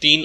3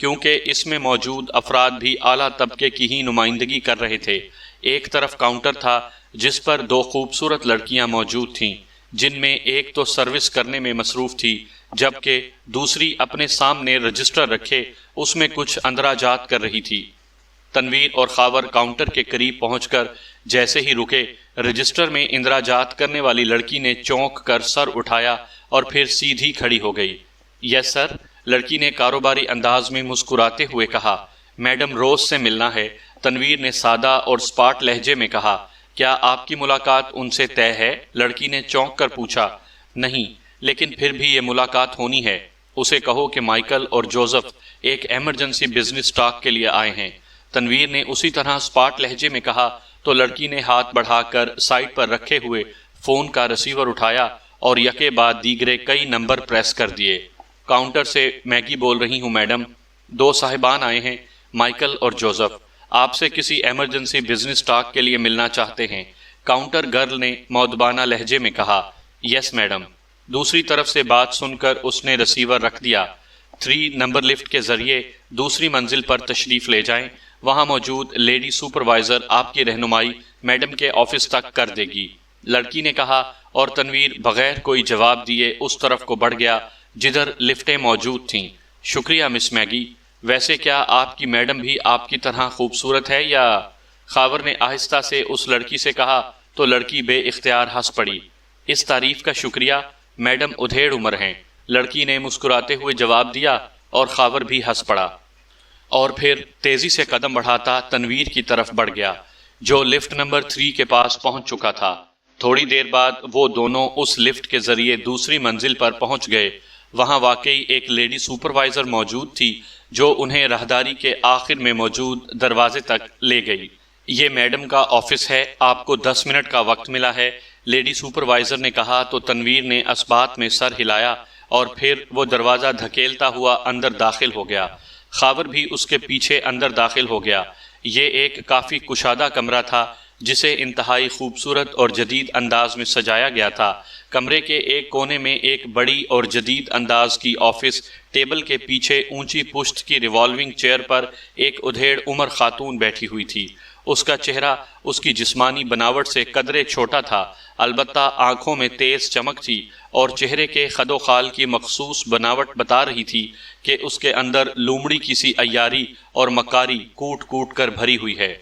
کیونکہ اس میں موجود افراد بھی اعلیٰ طبقے کی ہی نمائندگی کر رہے تھے۔ ایک طرف کاؤنٹر تھا جس پر 2 خوبصورت لڑکیاں موجود تھیں، جن میں ایک تو سروس کرنے میں مصروف تھی، جبکہ دوسری اپنے سامنے رجسٹر رکھے اس میں کچھ اندراجات کر رہی تھی۔ تنویر اور خاور کاؤنٹر کے قریب پہنچ کر جیسے ہی رکے، رجسٹر میں اندراجات کرنے والی لڑکی نے چونک کر سر اٹھایا اور پھر سیدھی کھڑی ہو گئی۔ یس سر، لڑکی نے کاروباری انداز میں مسکراتے ہوئے کہا۔ میڈم روز سے ملنا ہے، تنویر نے سادہ اور سپاٹ لہجے میں کہا۔ کیا آپ کی ملاقات ان سے طے ہے؟ لڑکی نے چونک کر پوچھا۔ نہیں، لیکن پھر بھی یہ ملاقات ہونی ہے۔ اسے کہو کہ مائیکل اور جوزف ایک ایمرجنسی بزنس ٹاک کے لیے آئے ہیں۔ تنویر نے اسی طرح سپاٹ لہجے میں کہا تو لڑکی نے ہاتھ بڑھا کر سائٹ پر رکھے ہوئے فون کا ریسیور اٹھایا اور یکے بعد دیگرے کئی نمبر پریس کر دیے۔ کاؤنٹر سے میگی بول رہی ہوں میڈم، 2 صاحبان آئے ہیں، مائیکل اور جوزف، آپ سے کسی ایمرجنسی بزنس ٹاک کے لیے ملنا چاہتے ہیں۔ کاؤنٹر گرل نے مؤدبانہ لہجے میں کہا۔ Yes madam. دوسری طرف سے بات سن کر اس نے ریسیور رکھ دیا۔ 3 نمبر لفٹ کے ذریعے دوسری منزل پر تشریف لے جائیں، وہاں موجود لیڈی سپروائزر آپ کی رہنمائی میڈم کے آفس تک کر دے گی، لڑکی نے کہا، اور تنویر بغیر کوئی جواب دیے اس طرف کو بڑھ گیا جدھر لفٹیں موجود تھیں۔ شکریہ مس میگی، ویسے کیا آپ کی میڈم بھی آپ کی طرح خوبصورت ہے یا؟ خاور نے آہستہ سے اس لڑکی سے کہا تو لڑکی بے اختیار ہنس پڑی۔ اس تعریف کا شکریہ، میڈم ادھیڑ عمر ہیں، لڑکی نے مسکراتے ہوئے جواب دیا اور خاور بھی ہنس پڑا، اور پھر تیزی سے قدم بڑھاتا تنویر کی طرف بڑھ گیا جو لفٹ نمبر 3 کے پاس پہنچ چکا تھا۔ تھوڑی دیر بعد وہ دونوں اس لفٹ کے ذریعے دوسری منزل پر پہنچ گئے۔ وہاں واقعی ایک لیڈی سپروائزر موجود تھی جو انہیں راہداری کے آخر میں موجود دروازے تک لے گئی۔ یہ میڈم کا آفس ہے، آپ کو 10 منٹ کا وقت ملا ہے، لیڈی سپروائزر نے کہا تو تنویر نے اثبات میں سر ہلایا اور پھر وہ دروازہ دھکیلتا ہوا اندر داخل ہو گیا۔ خاور بھی اس کے پیچھے اندر داخل ہو گیا۔ یہ ایک کافی کشادہ کمرہ تھا جسے انتہائی خوبصورت اور جدید انداز میں سجایا گیا تھا۔ کمرے کے ایک کونے میں ایک بڑی اور جدید انداز کی آفس ٹیبل کے پیچھے اونچی پشت کی ریوالونگ چیئر پر ایک ادھیڑ عمر خاتون بیٹھی ہوئی تھی۔ اس کا چہرہ اس کی جسمانی بناوٹ سے قدرے چھوٹا تھا، البتہ آنکھوں میں تیز چمک تھی اور چہرے کے خد و خال کی مخصوص بناوٹ بتا رہی تھی کہ اس کے اندر لومڑی کسی عیاری اور مکاری کوٹ کوٹ کر بھری ہوئی ہے۔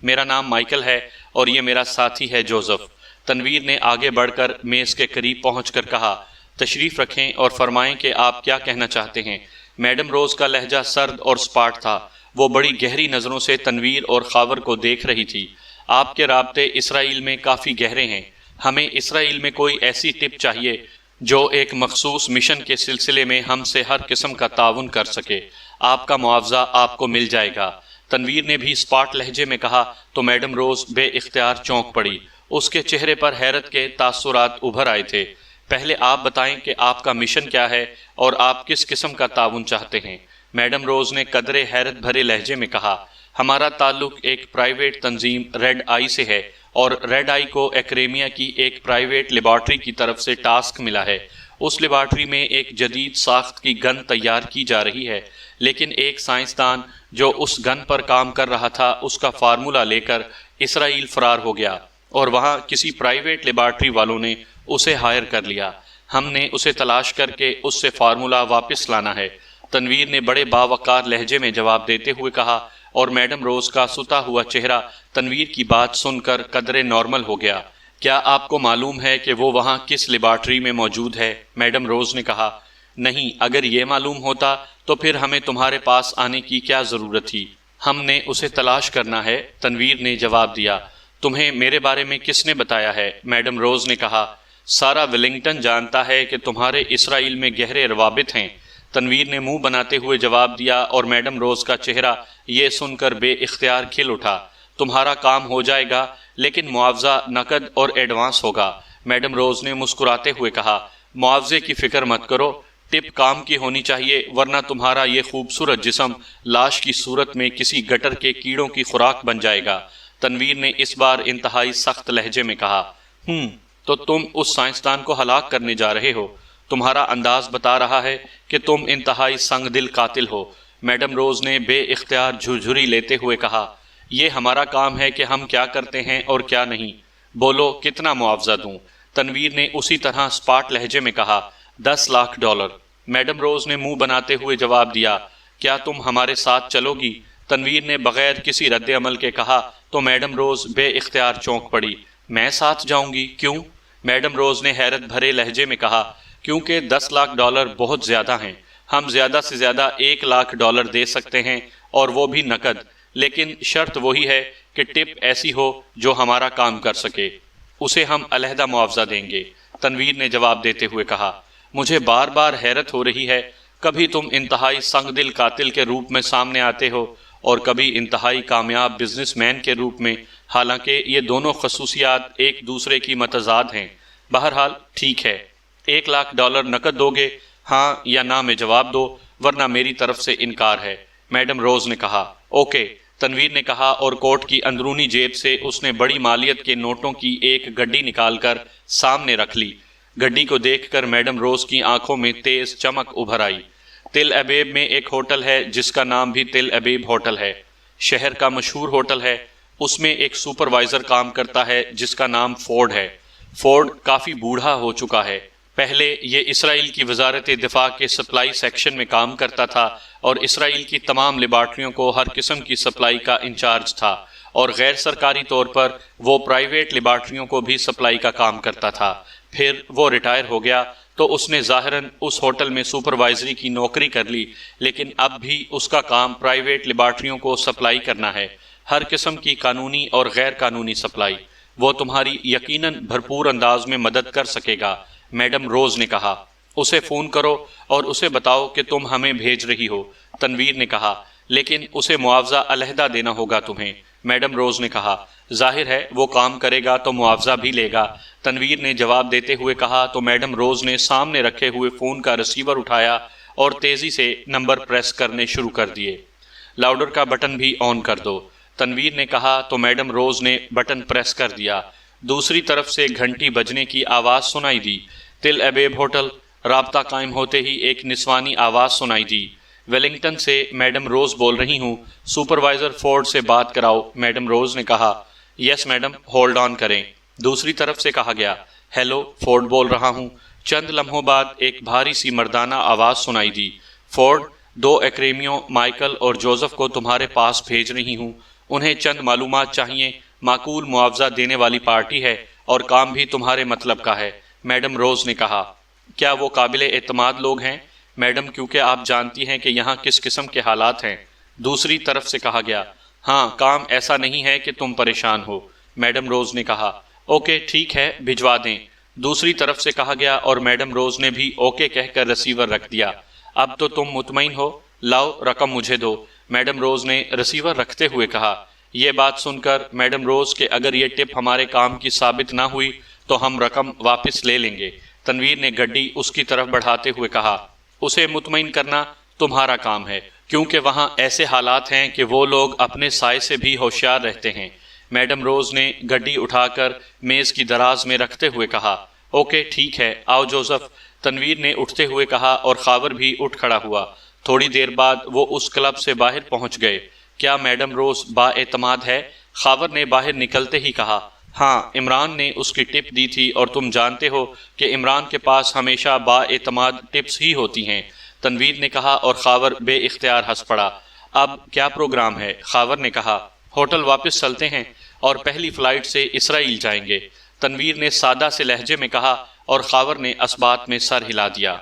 میرا نام مائیکل ہے اور یہ میرا ساتھی ہے جوزف، تنویر نے آگے بڑھ کر میز کے قریب پہنچ کر کہا۔ تشریف رکھیں اور فرمائیں کہ آپ کیا کہنا چاہتے ہیں۔ میڈم روز کا لہجہ سرد اور سپاٹ تھا، وہ بڑی گہری نظروں سے تنویر اور خاور کو دیکھ رہی تھی۔ آپ کے رابطے اسرائیل میں کافی گہرے ہیں، ہمیں اسرائیل میں کوئی ایسی ٹپ چاہیے جو ایک مخصوص مشن کے سلسلے میں ہم سے ہر قسم کا تعاون کر سکے۔ آپ کا معاوضہ آپ کو مل جائے گا، تنویر نے بھی سپاٹ لہجے میں کہا تو میڈم روز بے اختیار چونک پڑی۔ اس کے چہرے پر حیرت کے تاثرات ابھر آئے تھے۔ پہلے آپ بتائیں کہ آپ کا مشن کیا ہے اور آپ کس قسم کا تعاون چاہتے ہیں، میڈم روز نے قدرے حیرت بھرے لہجے میں کہا۔ ہمارا تعلق ایک پرائیویٹ تنظیم ریڈ آئی سے ہے اور ریڈ آئی کو ایکریمیا کی ایک پرائیویٹ لیبارٹری کی طرف سے ٹاسک ملا ہے۔ اس لیبارٹری میں ایک جدید ساخت کی گن تیار کی جا رہی ہے، لیکن ایک سائنسدان جو اس گن پر کام کر رہا تھا اس کا فارمولا لے کر اسرائیل فرار ہو گیا اور وہاں کسی پرائیویٹ لیبارٹری والوں نے اسے ہائر کر لیا۔ ہم نے اسے تلاش کر کے اس سے فارمولا واپس لانا ہے، تنویر نے بڑے باوقار لہجے میں جواب دیتے ہوئے کہا، اور میڈم روز کا ستا ہوا چہرہ تنویر کی بات سن کر قدرے نارمل ہو گیا۔ کیا آپ کو معلوم ہے کہ وہ وہاں کس لیبارٹری میں موجود ہے؟ میڈم روز نے کہا۔ نہیں، اگر یہ معلوم ہوتا تو پھر ہمیں تمہارے پاس آنے کی کیا ضرورت تھی، ہم نے اسے تلاش کرنا ہے، تنویر نے جواب دیا۔ تمہیں میرے بارے میں کس نے بتایا ہے؟ میڈم روز نے کہا۔ سارا ویلنگٹن جانتا ہے کہ تمہارے اسرائیل میں گہرے روابط ہیں، تنویر نے منہ بناتے ہوئے جواب دیا، اور میڈم روز کا چہرہ یہ سن کر بے اختیار کھل اٹھا۔ تمہارا کام ہو جائے گا، لیکن معاوضہ نقد اور ایڈوانس ہوگا، میڈم روز نے مسکراتے ہوئے کہا۔ معاوضے کی فکر مت کرو، ٹپ کام کی ہونی چاہیے، ورنہ تمہارا یہ خوبصورت جسم لاش کی صورت میں کسی گٹر کے کیڑوں کی خوراک بن جائے گا، تنویر نے اس بار انتہائی سخت لہجے میں کہا۔ تو تم اس سائنسدان کو ہلاک کرنے جا رہے ہو، تمہارا انداز بتا رہا ہے کہ تم انتہائی سنگ دل قاتل ہو، میڈم روز نے بے اختیار جھرجھری لیتے ہوئے کہا، یہ ہمارا کام ہے کہ ہم کیا کرتے ہیں اور کیا نہیں، بولو کتنا معاوضہ دوں؟ تنویر نے اسی طرح سپاٹ لہجے میں کہا، $10,00,000۔ میڈم روز نے منہ بناتے ہوئے جواب دیا، کیا تم ہمارے ساتھ چلو گی؟ تنویر نے بغیر کسی رد عمل کے کہا تو میڈم روز بے اختیار چونک پڑی۔ میں ساتھ جاؤں گی؟ کیوں؟ میڈم روز نے حیرت بھرے لہجے میں کہا، کیونکہ $10,00,000 بہت زیادہ ہیں، ہم زیادہ سے زیادہ $1,00,000 دے سکتے ہیں اور وہ بھی نقد، لیکن شرط وہی ہے کہ ٹپ ایسی ہو جو ہمارا کام کر سکے، اسے ہم علیحدہ معاوضہ دیں گے۔ تنویر نے جواب دیتے ہوئے کہا، مجھے بار بار حیرت ہو رہی ہے، کبھی تم انتہائی سنگ دل قاتل کے روپ میں سامنے آتے ہو اور کبھی انتہائی کامیاب بزنس مین کے روپ میں، حالانکہ یہ دونوں خصوصیات ایک دوسرے کی متضاد ہیں۔ بہرحال ٹھیک ہے، $1,00,000 نقد دو گے؟ ہاں یا نہ میں جواب دو، ورنہ میری طرف سے انکار ہے، میڈم روز نے کہا۔ اوکے، تنویر نے کہا، اور کوٹ کی اندرونی جیب سے اس نے بڑی مالیت کے نوٹوں کی ایک گڈی نکال کر سامنے رکھ لی۔ گڈی کو دیکھ کر میڈم روز کی آنکھوں میں تیز چمک ابھر آئی۔ تل ابیب میں ایک ہوٹل ہے جس کا نام بھی تل ابیب ہوٹل ہے، شہر کا مشہور ہوٹل ہے۔ اس میں ایک سپروائزر کام کرتا ہے جس کا نام فورڈ ہے۔ فورڈ کافی بوڑھا ہو چکا ہے۔ پہلے یہ اسرائیل کی وزارت دفاع کے سپلائی سیکشن میں کام کرتا تھا اور اسرائیل کی تمام لیبارٹریوں کو ہر قسم کی سپلائی کا انچارج تھا، اور غیر سرکاری طور پر وہ پرائیویٹ لیبارٹریوں کو بھی سپلائی کا کام کرتا تھا۔ پھر وہ ریٹائر ہو گیا تو اس نے ظاہراً اس ہوٹل میں سپروائزری کی نوکری کر لی، لیکن اب بھی اس کا کام پرائیویٹ لیبارٹریوں کو سپلائی کرنا ہے، ہر قسم کی قانونی اور غیر قانونی سپلائی۔ وہ تمہاری یقیناً بھرپور انداز میں مدد کر سکے گا، میڈم روز نے کہا۔ اسے فون کرو اور اسے بتاؤ کہ تم ہمیں بھیج رہی ہو، تنویر نے کہا، لیکن اسے معاوضہ علیحدہ دینا ہوگا تمہیں، میڈم روز نے کہا۔ ظاہر ہے وہ کام کرے گا تو معاوضہ بھی لے گا، تنویر نے جواب دیتے ہوئے کہا تو میڈم روز نے سامنے رکھے ہوئے فون کا ریسیور اٹھایا اور تیزی سے نمبر پریس کرنے شروع کر دیے۔ لاؤڈر کا بٹن بھی آن کر دو، تنویر نے کہا تو میڈم روز نے بٹن پریس کر دیا۔ دوسری طرف سے گھنٹی بجنے کی آواز سنائی دی۔ تل ابیب ہوٹل، رابطہ قائم ہوتے ہی ایک نسوانی آواز سنائی دی، ویلنگٹن سے میڈم روز بول رہی ہوں، سپروائزر فورڈ سے بات کراؤ، میڈم روز نے کہا۔ یس میڈم، ہولڈ آن کریں۔ دوسری طرف سے کہا گیا، ہیلو، فورڈ بول رہا ہوں۔ چند لمحوں بعد ایک بھاری سی مردانہ آواز سنائی دی، فورڈ، 2 ایکریمیوں مائیکل اور جوزف کو تمہارے پاس بھیج رہی ہوں، انہیں چند معلومات چاہیے، معقول معاوضہ دینے والی پارٹی ہے اور کام بھی تمہارے مطلب کا ہے، میڈم روز نے کہا۔ کیا وہ قابل اعتماد لوگ ہیں؟ میڈم، کیونکہ آپ جانتی ہیں کہ یہاں کس قسم کے حالات ہیں۔ دوسری طرف سے کہا گیا، ہاں، کام ایسا نہیں ہے کہ تم پریشان ہو، میڈم روز نے کہا۔ اوکے ٹھیک ہے، بھجوا دیں، دوسری طرف سے کہا گیا، اور میڈم روز نے بھی اوکے کہہ کر ریسیور رکھ دیا۔ اب تو تم مطمئن ہو، لاؤ رقم مجھے دو، میڈم روز نے ریسیور رکھتے ہوئے کہا۔ یہ بات سن کر میڈم روز کہ اگر یہ ٹپ ہمارے کام کی ثابت نہ ہوئی تو ہم رقم واپس لے لیں گے، تنویر نے گڈی اس کی طرف بڑھاتے ہوئے کہا۔ اسے مطمئن کرنا تمہارا کام ہے، کیونکہ وہاں ایسے حالات ہیں کہ وہ لوگ اپنے سائے سے بھی ہوشیار رہتے ہیں، میڈم روز نے گڈی اٹھا کر میز کی دراز میں رکھتے ہوئے کہا۔ اوکے ٹھیک ہے، آؤ جوزف، تنویر نے اٹھتے ہوئے کہا، اور خاور بھی اٹھ کھڑا ہوا۔ تھوڑی دیر بعد وہ اس کلب سے باہر پہنچ گئے۔ کیا میڈم روز با اعتماد ہے؟ خاور نے باہر نکلتے ہی کہا۔ ہاں، عمران نے اس کی ٹپ دی تھی اور تم جانتے ہو کہ عمران کے پاس ہمیشہ با اعتماد ٹپس ہی ہوتی ہیں، تنویر نے کہا، اور خاور بے اختیار ہنس پڑا۔ اب کیا پروگرام ہے؟ خاور نے کہا۔ ہوٹل واپس چلتے ہیں اور پہلی فلائٹ سے اسرائیل جائیں گے، تنویر نے سادہ سے لہجے میں کہا، اور خاور نے اس بات میں سر ہلا دیا۔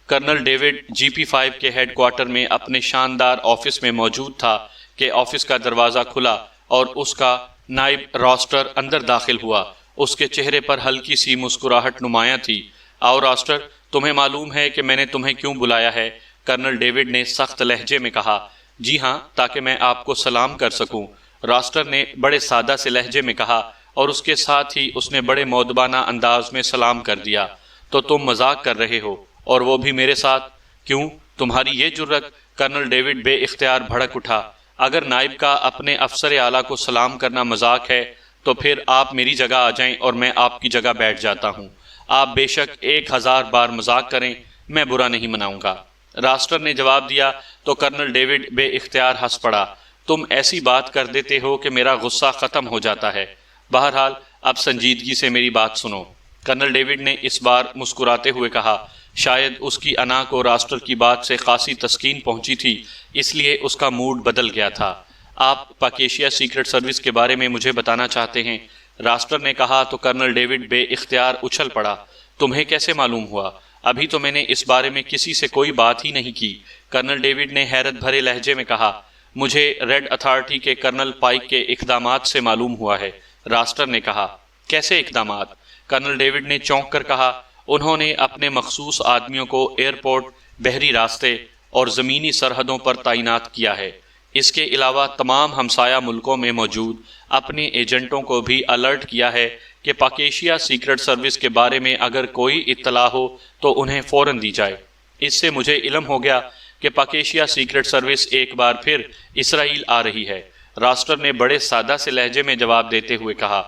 کرنل ڈیوڈ GP5 کے ہیڈ کوارٹر میں اپنے شاندار آفس میں موجود تھا کہ آفس کا دروازہ کھلا اور اس کا نائب راسٹر اندر داخل ہوا۔ اس کے چہرے پر ہلکی سی مسکراہٹ نمایاں تھی۔ آؤ راسٹر، تمہیں معلوم ہے کہ میں نے تمہیں کیوں بلایا ہے؟ کرنل ڈیوڈ نے سخت لہجے میں کہا۔ جی ہاں، تاکہ میں آپ کو سلام کر سکوں، راسٹر نے بڑے سادہ سے لہجے میں کہا، اور اس کے ساتھ ہی اس نے بڑے مؤدبانہ انداز میں سلام کر دیا۔ تو تم مذاق کر رہے ہو، اور وہ بھی میرے ساتھ؟ کیوں تمہاری یہ جرت؟ کرنل ڈیوڈ بے اختیار بھڑک اٹھا۔ اگر نائب کا اپنے افسر اعلیٰ کو سلام کرنا مذاق ہے تو پھر آپ میری جگہ آ جائیں اور میں آپ کی جگہ بیٹھ جاتا ہوں۔ آپ بے شک 1000 بار مذاق کریں، میں برا نہیں مناؤں گا۔ راسٹر نے جواب دیا تو کرنل ڈیوڈ بے اختیار ہنس پڑا۔ تم ایسی بات کر دیتے ہو کہ میرا غصہ ختم ہو جاتا ہے۔ بہرحال اب سنجیدگی سے میری بات سنو۔ کرنل ڈیوڈ نے اس بار مسکراتے ہوئے کہا۔ شاید اس کی انا کو راسٹر کی بات سے خاصی تسکین پہنچی تھی، اس لیے اس کا موڈ بدل گیا تھا۔ آپ پاکیشیا سیکرٹ سروس کے بارے میں مجھے بتانا چاہتے ہیں؟ راسٹر نے کہا تو کرنل ڈیوڈ بے اختیار اچھل پڑا۔ تمہیں کیسے معلوم ہوا؟ ابھی تو میں نے اس بارے میں کسی سے کوئی بات ہی نہیں کی۔ کرنل ڈیوڈ نے حیرت بھرے لہجے میں کہا۔ مجھے ریڈ اتھارٹی کے کرنل پائک کے اقدامات سے معلوم ہوا ہے۔ راسٹر نے کہا۔ کیسے اقدامات؟ کرنل ڈیوڈ نے چونک کر کہا۔ انہوں نے اپنے مخصوص آدمیوں کو ایئرپورٹ، بحری راستے اور زمینی سرحدوں پر تعینات کیا ہے۔ اس کے علاوہ تمام ہمسایہ ملکوں میں موجود اپنے ایجنٹوں کو بھی الرٹ کیا ہے کہ پاکیشیا سیکرٹ سروس کے بارے میں اگر کوئی اطلاع ہو تو انہیں فوراً دی جائے۔ اس سے مجھے علم ہو گیا کہ پاکیشیا سیکرٹ سروس ایک بار پھر اسرائیل آ رہی ہے۔ راسٹر نے بڑے سادہ سے لہجے میں جواب دیتے ہوئے کہا۔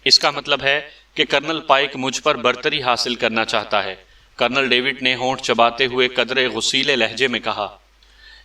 اس کا مطلب ہے کہ کرنل پائک مجھ پر برتری حاصل کرنا چاہتا ہے۔ کرنل ڈیوڈ نے ہونٹ چباتے ہوئے قدرے غصیلے لہجے میں کہا۔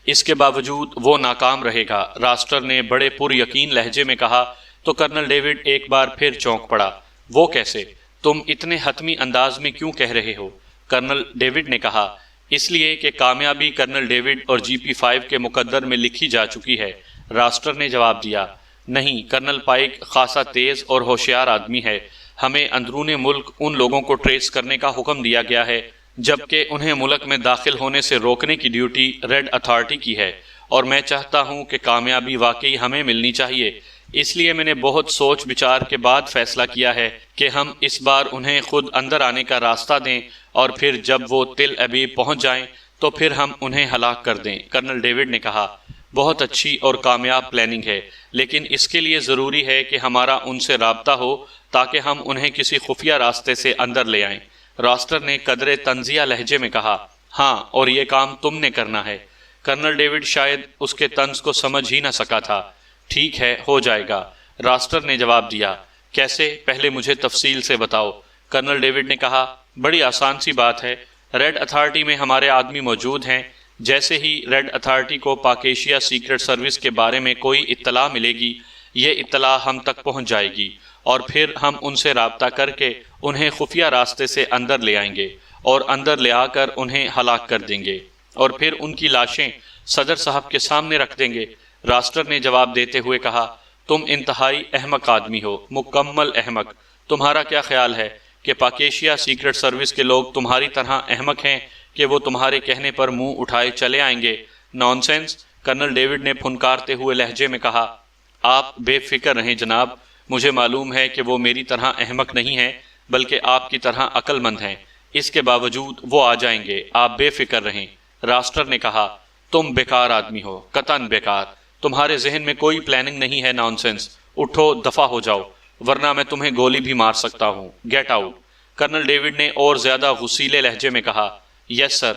اس کے باوجود وہ ناکام رہے گا، راسٹر نے بڑے پر یقین لہجے میں کہا تو کرنل ڈیوڈ ایک بار پھر چونک پڑا۔ وہ کیسے؟ تم اتنے حتمی انداز میں کیوں کہہ رہے ہو؟ کرنل ڈیوڈ نے کہا۔ اس لیے کہ کامیابی کرنل ڈیوڈ اور GP5 کے مقدر میں لکھی جا چکی ہے، راسٹر نے جواب دیا۔ نہیں، کرنل پائک خاصا تیز اور ہوشیار آدمی ہے۔ ہمیں اندرون ملک ان لوگوں کو ٹریس کرنے کا حکم دیا گیا ہے، جبکہ انہیں ملک میں داخل ہونے سے روکنے کی ڈیوٹی ریڈ اتھارٹی کی ہے، اور میں چاہتا ہوں کہ کامیابی واقعی ہمیں ملنی چاہیے۔ اس لیے میں نے بہت سوچ بچار کے بعد فیصلہ کیا ہے کہ ہم اس بار انہیں خود اندر آنے کا راستہ دیں، اور پھر جب وہ تل ابیب پہنچ جائیں تو پھر ہم انہیں ہلاک کر دیں۔ کرنل ڈیوڈ نے کہا۔ بہت اچھی اور کامیاب پلاننگ ہے، لیکن اس کے لیے ضروری ہے کہ ہمارا ان سے رابطہ ہو تاکہ ہم انہیں کسی خفیہ راستے سے اندر لے آئیں۔ راسٹر نے قدرے طنزیہ لہجے میں کہا۔ ہاں، اور یہ کام تم نے کرنا ہے۔ کرنل ڈیوڈ شاید اس کے طنز کو سمجھ ہی نہ سکا تھا۔ ٹھیک ہے، ہو جائے گا، راسٹر نے جواب دیا۔ کیسے؟ پہلے مجھے تفصیل سے بتاؤ۔ کرنل ڈیوڈ نے کہا۔ بڑی آسان سی بات ہے۔ ریڈ اتھارٹی میں ہمارے آدمی موجود ہیں۔ جیسے ہی ریڈ اتھارٹی کو پاکیشیا سیکرٹ سروس کے بارے میں کوئی اطلاع ملے گی، یہ اطلاع ہم تک پہنچ جائے گی، اور پھر ہم ان سے رابطہ کر کے انہیں خفیہ راستے سے اندر لے آئیں گے، اور اندر لے آ کر انہیں ہلاک کر دیں گے، اور پھر ان کی لاشیں صدر صاحب کے سامنے رکھ دیں گے۔ راسٹر نے جواب دیتے ہوئے کہا۔ تم انتہائی احمق آدمی ہو، مکمل احمق۔ تمہارا کیا خیال ہے کہ پاکیشیا سیکرٹ سروس کے لوگ تمہاری طرح احمق ہیں کہ وہ تمہارے کہنے پر منہ اٹھائے چلے آئیں گے؟ نان سینس، کرنل ڈیوڈ نے پھنکارتے ہوئے لہجے میں کہا۔ آپ بے فکر رہیں جناب، مجھے معلوم ہے کہ وہ میری طرح احمق نہیں ہیں، بلکہ آپ کی طرح عقل مند ہیں۔ اس کے باوجود وہ آ جائیں گے، آپ بے فکر رہیں۔ راسٹر نے کہا۔ تم بیکار آدمی ہو، قطعاً بیکار۔ تمہارے ذہن میں کوئی پلاننگ نہیں ہے۔ نان سینس، اٹھو، دفع ہو جاؤ، ورنہ میں تمہیں گولی بھی مار سکتا ہوں۔ Get out. کرنل ڈیوڈ نے اور زیادہ غصیلے لہجے میں کہا۔ یس سر،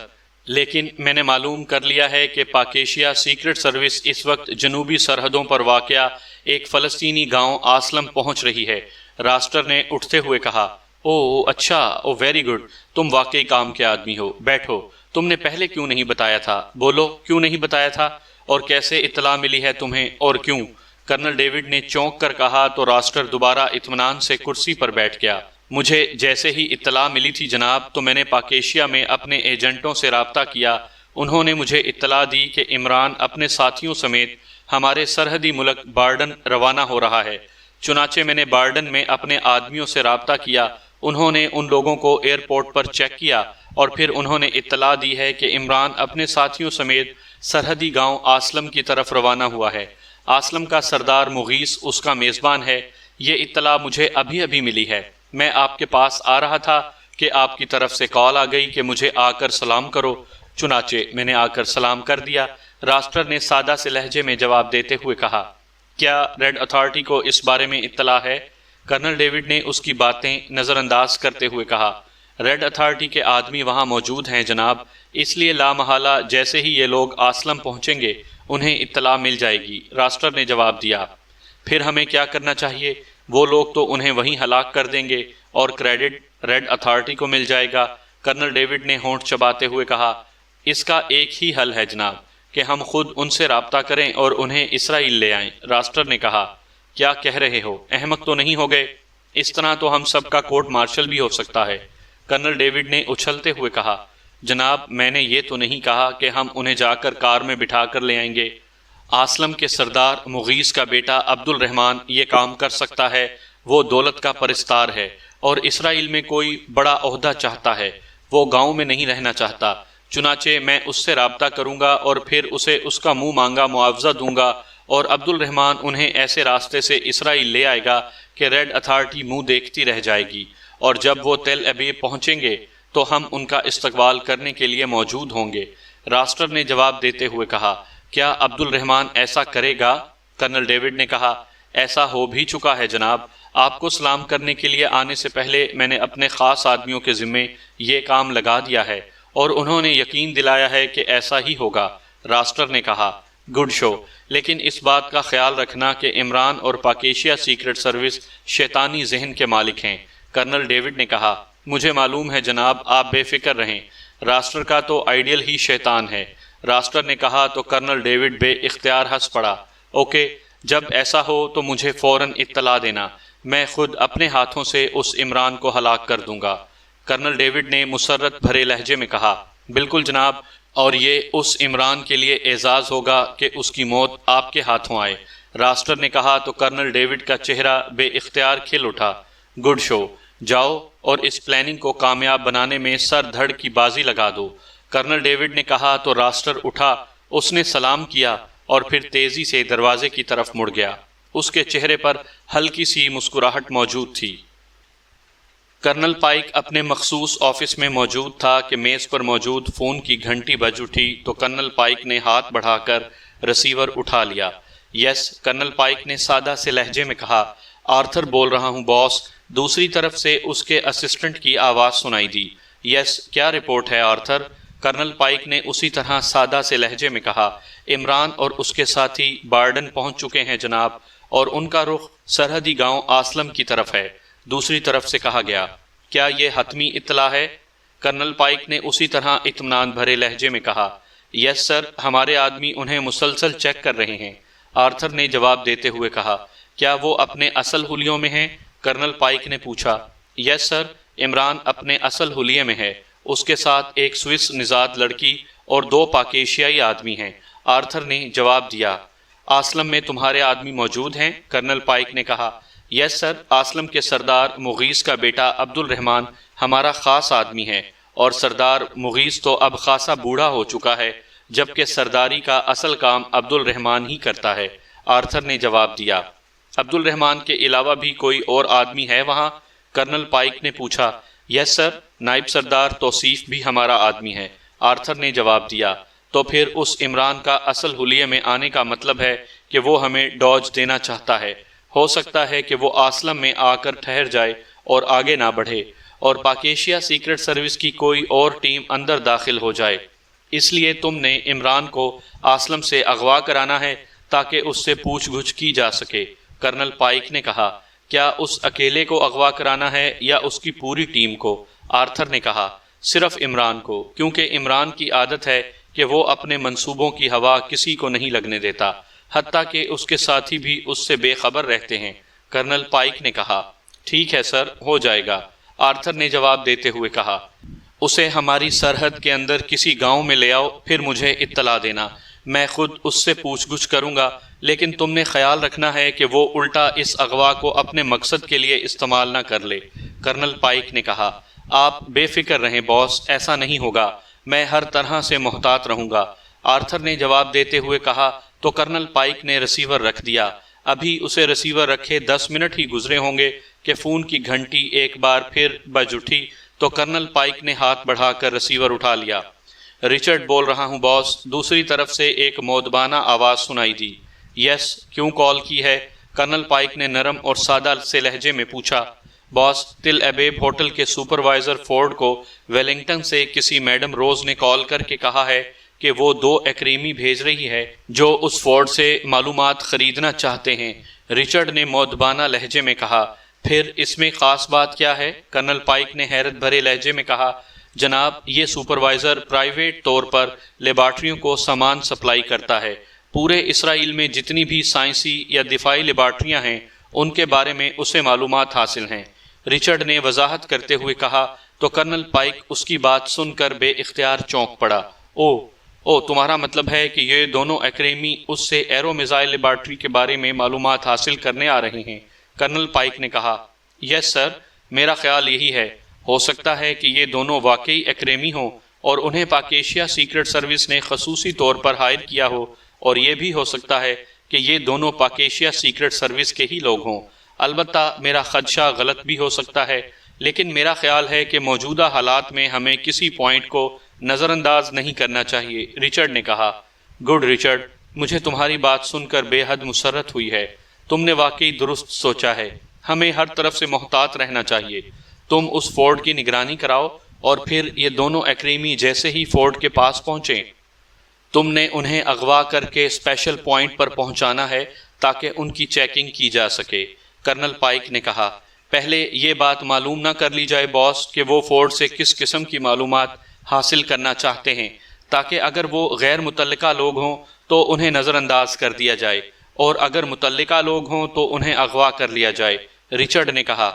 لیکن میں نے معلوم کر لیا ہے کہ پاکیشیا سیکرٹ سروس اس وقت جنوبی سرحدوں پر واقع ایک فلسطینی گاؤں آسلم پہنچ رہی ہے۔ راسٹر نے اٹھتے ہوئے کہا۔ او اچھا، او ویری گڈ، تم واقعی کام کے آدمی ہو۔ بیٹھو۔ تم نے پہلے کیوں نہیں بتایا تھا؟ بولو، کیوں نہیں بتایا تھا؟ اور کیسے اطلاع ملی ہے تمہیں، اور کیوں؟ کرنل ڈیوڈ نے چونک کر کہا تو راسٹر دوبارہ اطمینان سے کرسی پر بیٹھ گیا۔ مجھے جیسے ہی اطلاع ملی تھی جناب، تو میں نے پاکیشیا میں اپنے ایجنٹوں سے رابطہ کیا۔ انہوں نے مجھے اطلاع دی کہ عمران اپنے ساتھیوں سمیت ہمارے سرحدی ملک بارڈن روانہ ہو رہا ہے۔ چنانچہ میں نے بارڈن میں اپنے آدمیوں سے رابطہ کیا۔ انہوں نے ان لوگوں کو ایئرپورٹ پر چیک کیا، اور پھر انہوں نے اطلاع دی ہے کہ عمران اپنے ساتھیوں سمیت سرحدی گاؤں آسلم کی طرف روانہ ہوا ہے۔ آسلم کا سردار مغیث اس کا میزبان ہے۔ یہ اطلاع مجھے ابھی ابھی ملی ہے۔ میں آپ کے پاس آ رہا تھا کہ آپ کی طرف سے کال آ گئی کہ مجھے آ کر سلام کرو، چنانچہ میں نے آ کر سلام کر دیا۔ راسٹر نے سادہ سے لہجے میں جواب دیتے ہوئے کہا۔ کیا ریڈ اتھارٹی کو اس بارے میں اطلاع ہے؟ کرنل ڈیوڈ نے اس کی باتیں نظر انداز کرتے ہوئے کہا۔ ریڈ اتھارٹی کے آدمی وہاں موجود ہیں جناب، اس لیے لامحالہ جیسے ہی یہ لوگ آسلم پہنچیں گے انہیں اطلاع مل جائے گی، راسٹر نے جواب دیا۔ پھر ہمیں کیا کرنا چاہیے؟ وہ لوگ تو انہیں وہیں ہلاک کر دیں گے اور کریڈٹ ریڈ اتھارٹی کو مل جائے گا، کرنل ڈیوڈ نے ہونٹ چباتے ہوئے کہا۔ اس کا ایک ہی حل ہے جناب کہ ہم خود ان سے رابطہ کریں اور انہیں اسرائیل لے آئیں۔ راسٹر نے کہا، کیا کہہ رہے ہو؟ احمق تو نہیں ہو گئے؟ اس طرح تو ہم سب کا کورٹ مارشل بھی ہو سکتا ہے۔ کرنل ڈیوڈ نے اچھلتے ہوئے کہا، جناب میں نے یہ تو نہیں کہا کہ ہم انہیں جا کر کار میں بٹھا کر لے آئیں گے۔ اسلم کے سردار مغیث کا بیٹا عبد الرحمن یہ کام کر سکتا ہے۔ وہ دولت کا پرستار ہے اور اسرائیل میں کوئی بڑا عہدہ چاہتا ہے۔ وہ گاؤں میں نہیں رہنا چاہتا۔ چنانچہ میں اس سے رابطہ کروں گا اور پھر اسے اس کا منہ مانگا معاوضہ دوں گا، اور عبد الرحمن انہیں ایسے راستے سے اسرائیل لے آئے گا کہ ریڈ اتھارٹی منہ دیکھتی رہ جائے گی، اور جب وہ تل ابیب پہنچیں گے تو ہم ان کا استقبال کرنے کے لیے موجود ہوں گے۔ راسٹر نے جواب دیتے ہوئے کہا، کیا عبد الرحمن ایسا کرے گا؟ کرنل ڈیوڈ نے کہا، ایسا ہو بھی چکا ہے جناب۔ آپ کو سلام کرنے کے لیے آنے سے پہلے میں نے اپنے خاص آدمیوں کے ذمے یہ کام لگا دیا ہے، اور انہوں نے یقین دلایا ہے کہ ایسا ہی ہوگا۔ راسٹر نے کہا، گڈ شو، لیکن اس بات کا خیال رکھنا کہ عمران اور پاکیشیا سیکرٹ سروس شیطانی ذہن کے مالک ہیں۔ کرنل ڈیوڈ نے کہا، مجھے معلوم ہے جناب، آپ بے فکر رہیں۔ راسٹر کا تو آئیڈیل ہی شیطان ہے۔ راسٹر نے کہا تو کرنل ڈیوڈ بے اختیار ہنس پڑا۔ اوکے، جب ایسا ہو تو مجھے فوراً اطلاع دینا، میں خود اپنے ہاتھوں سے اس عمران کو ہلاک کر دوں گا۔ کرنل ڈیوڈ نے مسرت بھرے لہجے میں کہا، بالکل جناب، اور یہ اس عمران کے لیے اعزاز ہوگا کہ اس کی موت آپ کے ہاتھوں آئے۔ راسٹر نے کہا تو کرنل ڈیوڈ کا چہرہ بے اختیار کھل اٹھا۔ گڈ شو، جاؤ اور اس پلاننگ کو کامیاب بنانے میں سر دھڑ کی بازی لگا دو۔ کرنل ڈیوڈ نے کہا تو راسٹر اٹھا، اس نے سلام کیا اور پھر تیزی سے دروازے کی طرف مڑ گیا۔ اس کے چہرے پر ہلکی سی مسکراہٹ موجود تھی۔ کرنل پائک اپنے مخصوص آفس میں موجود تھا کہ میز پر موجود فون کی گھنٹی بج اٹھی تو کرنل پائک نے ہاتھ بڑھا کر ریسیور اٹھا لیا۔ یس، کرنل پائک نے سادہ سے لہجے میں کہا، آرتھر بول رہا ہوں باس۔ دوسری طرف سے اس کے اسسٹنٹ کی آواز سنائی دی۔ یس، کیا رپورٹ ہے آرتھر؟ کرنل پائک نے اسی طرح سادہ سے لہجے میں کہا، عمران اور اس کے ساتھی بارڈن پہنچ چکے ہیں جناب، اور ان کا رخ سرحدی گاؤں اسلم کی طرف ہے۔ دوسری طرف سے کہا گیا، کیا یہ حتمی اطلاع ہے؟ کرنل پائک نے اسی طرح اطمینان بھرے لہجے میں کہا، یس سر، ہمارے آدمی انہیں مسلسل چیک کر رہے ہیں۔ آرتھر نے جواب دیتے ہوئے کہا، کیا وہ اپنے اصل حلیوں میں ہیں؟ کرنل پائک نے پوچھا۔ یس سر، عمران اپنے اصل حلیے میں ہے، اس کے ساتھ ایک سوئس نژاد لڑکی اور 2 پاکیشیائی آدمی ہیں، آرتھر نے جواب دیا۔ اسلم میں تمہارے آدمی موجود ہیں؟ کرنل پائک نے کہا، یس سر، اسلم کے سردار مغیث کا بیٹا عبد الرحمن ہمارا خاص آدمی ہے، اور سردار مغیث تو اب خاصا بوڑھا ہو چکا ہے، جبکہ سرداری کا اصل کام عبد الرحمن ہی کرتا ہے، آرتھر نے جواب دیا۔ عبد الرحمن کے علاوہ بھی کوئی اور آدمی ہے وہاں؟ کرنل پائک نے پوچھا۔ یس سر، نائب سردار توصیف بھی ہمارا آدمی ہے، آرتھر نے جواب دیا۔ تو پھر اس عمران کا اصل حلیے میں آنے کا مطلب ہے کہ وہ ہمیں ڈوج دینا چاہتا ہے۔ ہو سکتا ہے کہ وہ اسلم میں آ کر ٹھہر جائے اور آگے نہ بڑھے، اور پاکیشیا سیکرٹ سروس کی کوئی اور ٹیم اندر داخل ہو جائے۔ اس لیے تم نے عمران کو اسلم سے اغوا کرانا ہے تاکہ اس سے پوچھ گچھ کی جا سکے۔ کرنل پائک نے کہا، کیا اس اکیلے کو اغوا کرانا ہے یا اس کی پوری ٹیم کو؟ آرتھر نے کہا، صرف عمران کو، کیونکہ عمران کی عادت ہے کہ وہ اپنے منصوبوں کی ہوا کسی کو نہیں لگنے دیتا، حتیٰ کہ اس کے ساتھی بھی اس سے بے خبر رہتے ہیں۔ کرنل پائک نے کہا، ٹھیک ہے سر، ہو جائے گا، آرتھر نے جواب دیتے ہوئے کہا۔ اسے ہماری سرحد کے اندر کسی گاؤں میں لے آؤ، پھر مجھے اطلاع دینا، میں خود اس سے پوچھ گچھ کروں گا، لیکن تم نے خیال رکھنا ہے کہ وہ الٹا اس اغوا کو اپنے مقصد کے لیے استعمال نہ کر لے۔ کرنل پائک نے کہا، آپ بے فکر رہیں باس، ایسا نہیں ہوگا، میں ہر طرح سے محتاط رہوں گا، آرتھر نے جواب دیتے ہوئے کہا۔ تو کرنل پائک نے ریسیور رکھ دیا۔ ابھی اسے ریسیور رکھے 10 منٹ ہی گزرے ہوں گے کہ فون کی گھنٹی ایک بار پھر بج اٹھی تو کرنل پائک نے ہاتھ بڑھا کر ریسیور اٹھا لیا۔ رچرڈ بول رہا ہوں باس، دوسری طرف سے ایک مودبانہ آواز سنائی دی۔ یس، کیوں کال کی ہے؟ کرنل پائک نے نرم اور سادہ سے لہجے میں پوچھا۔ باس، تل ابیب ہوٹل کے سپروائزر فورڈ کو ویلنگٹن سے کسی میڈم روز نے کال کر کے کہا ہے کہ وہ 2 ایکریمی بھیج رہی ہے جو اس فورڈ سے معلومات خریدنا چاہتے ہیں۔ رچرڈ نے مودبانہ لہجے میں کہا، پھر اس میں خاص بات کیا ہے؟ کرنل پائک نے حیرت بھرے لہجے میں کہا، جناب یہ سپروائزر پرائیویٹ طور پر لیبارٹریوں کو سامان سپلائی کرتا ہے۔ پورے اسرائیل میں جتنی بھی سائنسی یا دفاعی لیبارٹریاں ہیں ان کے بارے میں اسے معلومات حاصل ہیں۔ رچرڈ نے وضاحت کرتے ہوئے کہا تو کرنل پائک اس کی بات سن کر بے اختیار چونک پڑا۔ او تمہارا مطلب ہے کہ یہ دونوں ایکریمی اس سے ایرو میزائل لیبارٹری کے بارے میں معلومات حاصل کرنے آ رہے ہیں؟ کرنل پائک نے کہا یس سر، میرا خیال یہی ہے۔ ہو سکتا ہے کہ یہ دونوں واقعی ایکریمی ہوں اور انہیں پاک ایشیا سیکرٹ سروس نے خصوصی طور پر ہائر کیا ہو، اور یہ بھی ہو سکتا ہے کہ یہ دونوں پاک ایشیا سیکرٹ سروس کے ہی لوگ ہوں۔ البتہ میرا خدشہ غلط بھی ہو سکتا ہے، لیکن میرا خیال ہے کہ موجودہ حالات میں ہمیں کسی پوائنٹ کو نظر انداز نہیں کرنا چاہیے، رچرڈ نے کہا۔ گڈ رچرڈ، مجھے تمہاری بات سن کر بے حد مسرت ہوئی ہے۔ تم نے واقعی درست سوچا ہے، ہمیں ہر طرف سے محتاط رہنا چاہیے۔ تم اس فورٹ کی نگرانی کراؤ اور پھر یہ دونوں ایکریمی جیسے ہی فورٹ کے پاس پہنچیں تم نے انہیں اغوا کر کے اسپیشل پوائنٹ پر پہنچانا ہے تاکہ ان کی چیکنگ کی جا سکے۔ کرنل پائک نے کہا پہلے یہ بات معلوم نہ کر لی جائے باس کہ وہ فورٹ سے کس قسم کی معلومات حاصل کرنا چاہتے ہیں، تاکہ اگر وہ غیر متعلقہ لوگ ہوں تو انہیں نظر انداز کر دیا جائے، اور اگر متعلقہ لوگ ہوں تو انہیں اغوا کر لیا جائے۔ رچرڈ نے کہا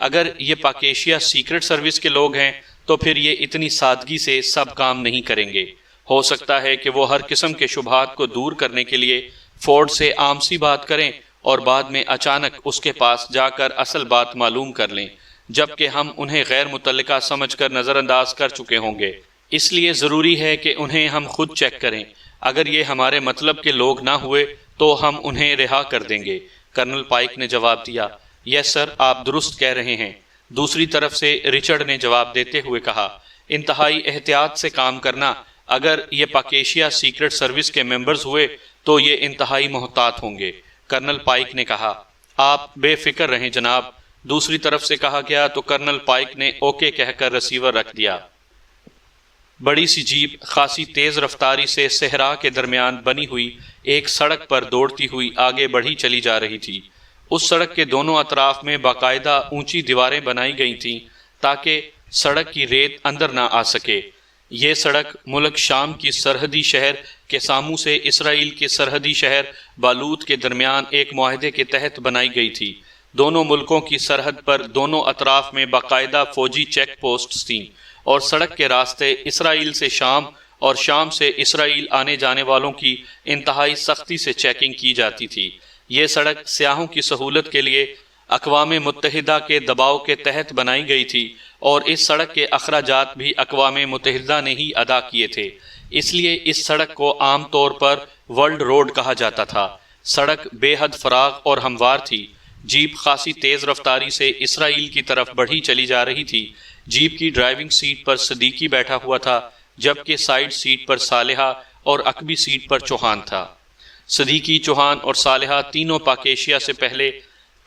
اگر یہ پاک ایشیا سیکرٹ سروس کے لوگ ہیں تو پھر یہ اتنی سادگی سے سب کام نہیں کریں گے۔ ہو سکتا ہے کہ وہ ہر قسم کے شبہات کو دور کرنے کے لیے فورڈ سے عام سی بات کریں اور بعد میں اچانک اس کے پاس جا کر اصل بات معلوم کر لیں، جبکہ ہم انہیں غیر متعلقہ سمجھ کر نظر انداز کر چکے ہوں گے۔ اس لیے ضروری ہے کہ انہیں ہم خود چیک کریں۔ اگر یہ ہمارے مطلب کے لوگ نہ ہوئے تو ہم انہیں رہا کر دیں گے۔ کرنل پائک نے جواب دیا یس سر، آپ درست کہہ رہے ہیں۔ دوسری طرف سے رچرڈ نے جواب دیتے ہوئے کہا انتہائی احتیاط سے کام کرنا۔ اگر یہ پاک ایشیا سیکرٹ سروس کے ممبرز ہوئے تو یہ انتہائی محتاط ہوں گے۔ کرنل پائک نے کہا آپ بے فکر رہیں جناب۔ دوسری طرف سے کہا گیا تو کرنل پائک نے اوکے کہہ کر ریسیور رکھ دیا۔ بڑی سی جیپ خاصی تیز رفتاری سے صحرا کے درمیان بنی ہوئی ایک سڑک پر دوڑتی ہوئی آگے بڑھی چلی جا رہی تھی۔ اس سڑک کے دونوں اطراف میں باقاعدہ اونچی دیواریں بنائی گئی تھیں تاکہ سڑک کی ریت اندر نہ آ سکے۔ یہ سڑک ملک شام کی سرحدی شہر کیسامو سے اسرائیل کے سرحدی شہر بالوت کے درمیان ایک معاہدے کے تحت بنائی گئی تھی۔ دونوں ملکوں کی سرحد پر دونوں اطراف میں باقاعدہ فوجی چیک پوسٹس تھیں، اور سڑک کے راستے اسرائیل سے شام اور شام سے اسرائیل آنے جانے والوں کی انتہائی سختی سے چیکنگ کی جاتی تھی۔ یہ سڑک سیاحوں کی سہولت کے لیے اقوام متحدہ کے دباؤ کے تحت بنائی گئی تھی، اور اس سڑک کے اخراجات بھی اقوام متحدہ نے ہی ادا کیے تھے۔ اس لیے اس سڑک کو عام طور پر ورلڈ روڈ کہا جاتا تھا۔ سڑک بے حد فراغ اور ہموار تھی۔ جیپ خاصی تیز رفتاری سے اسرائیل کی طرف بڑھی چلی جا رہی تھی۔ جیپ کی ڈرائیونگ سیٹ پر صدیقی بیٹھا ہوا تھا، جبکہ سائیڈ سیٹ پر صالحہ اور عقبی سیٹ پر چوہان تھا۔ صدیقی، چوہان اور صالحہ تینوں پاک ایشیا سے پہلے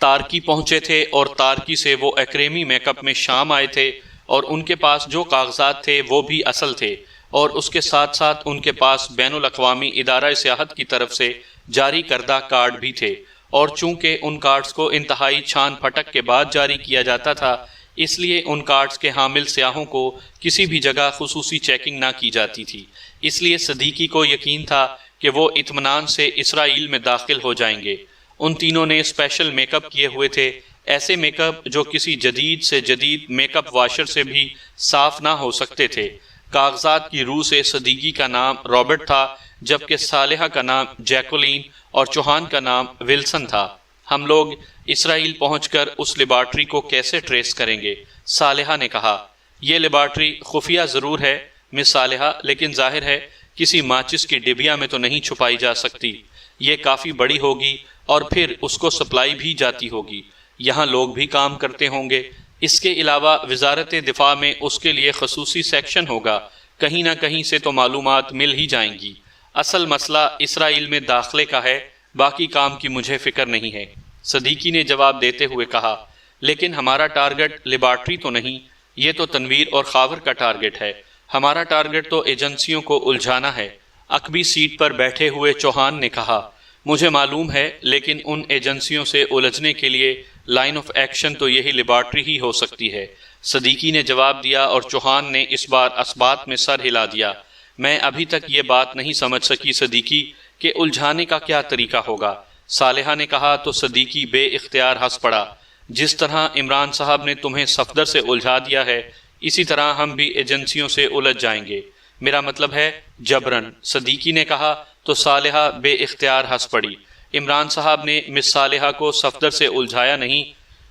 تارکی پہنچے تھے، اور تارکی سے وہ ایکریمی میک اپ میں شام آئے تھے، اور ان کے پاس جو کاغذات تھے وہ بھی اصل تھے، اور اس کے ساتھ ساتھ ان کے پاس بین الاقوامی ادارہ سیاحت کی طرف سے جاری کردہ کارڈ بھی تھے، اور چونکہ ان کارڈز کو انتہائی چھان پھٹک کے بعد جاری کیا جاتا تھا، اس لیے ان کارڈز کے حامل سیاحوں کو کسی بھی جگہ خصوصی چیکنگ نہ کی جاتی تھی۔ اس لیے صدیقی کو یقین تھا کہ وہ اطمینان سے اسرائیل میں داخل ہو جائیں گے۔ ان تینوں نے اسپیشل میک اپ کیے ہوئے تھے، ایسے میک اپ جو کسی جدید سے جدید میک اپ واشر سے بھی صاف نہ ہو سکتے تھے۔ کاغذات کی روح سے صدیقی کا نام رابرٹ تھا، جبکہ صالحہ کا نام جیکولین اور چوہان کا نام ولسن تھا۔ ہم لوگ اسرائیل پہنچ کر اس لیبارٹری کو کیسے ٹریس کریں گے؟ صالحہ نے کہا یہ لیبارٹری خفیہ ضرور ہے مس صالحہ، لیکن ظاہر ہے کسی ماچس کی ڈبیا میں تو نہیں چھپائی جا سکتی۔ یہ کافی بڑی ہوگی اور پھر اس کو سپلائی بھی جاتی ہوگی۔ یہاں لوگ بھی کام کرتے ہوں گے۔ اس کے علاوہ وزارت دفاع میں اس کے لیے خصوصی سیکشن ہوگا۔ کہیں نہ کہیں سے تو معلومات مل ہی جائیں گی۔ اصل مسئلہ اسرائیل میں داخلے کا ہے، باقی کام کی مجھے فکر نہیں ہے، صدیقی نے جواب دیتے ہوئے کہا۔ لیکن ہمارا ٹارگٹ لیبارٹری تو نہیں، یہ تو تنویر اور خاور کا ٹارگٹ ہے۔ ہمارا ٹارگٹ تو ایجنسیوں کو الجھانا ہے، عقبی سیٹ پر بیٹھے ہوئے چوہان نے کہا۔ مجھے معلوم ہے، لیکن ان ایجنسیوں سے الجھنے کے لیے لائن آف ایکشن تو یہی لیبارٹری ہی ہو سکتی ہے۔ صدیقی نے جواب دیا اور چوہان نے اس بار اسبات میں سر ہلا دیا۔ میں ابھی تک یہ بات نہیں سمجھ سکی صدیقی کہ الجھانے کا کیا طریقہ ہوگا۔ صالحہ نے کہا تو صدیقی بے اختیار ہنس پڑا۔ جس طرح عمران صاحب نے تمہیں صفدر سے الجھا دیا ہے، اسی طرح ہم بھی ایجنسیوں سے الجھ جائیں گے، میرا مطلب ہے جبرن، صدیقی نے کہا تو صالحہ بے اختیار ہنس پڑی۔ عمران صاحب نے مس صالحہ کو صفدر سے الجھایا نہیں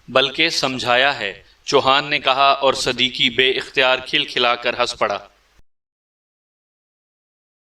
بلکہ سمجھایا ہے، چوہان نے کہا، اور صدیقی بے اختیار کھل کھلا کر ہنس پڑا۔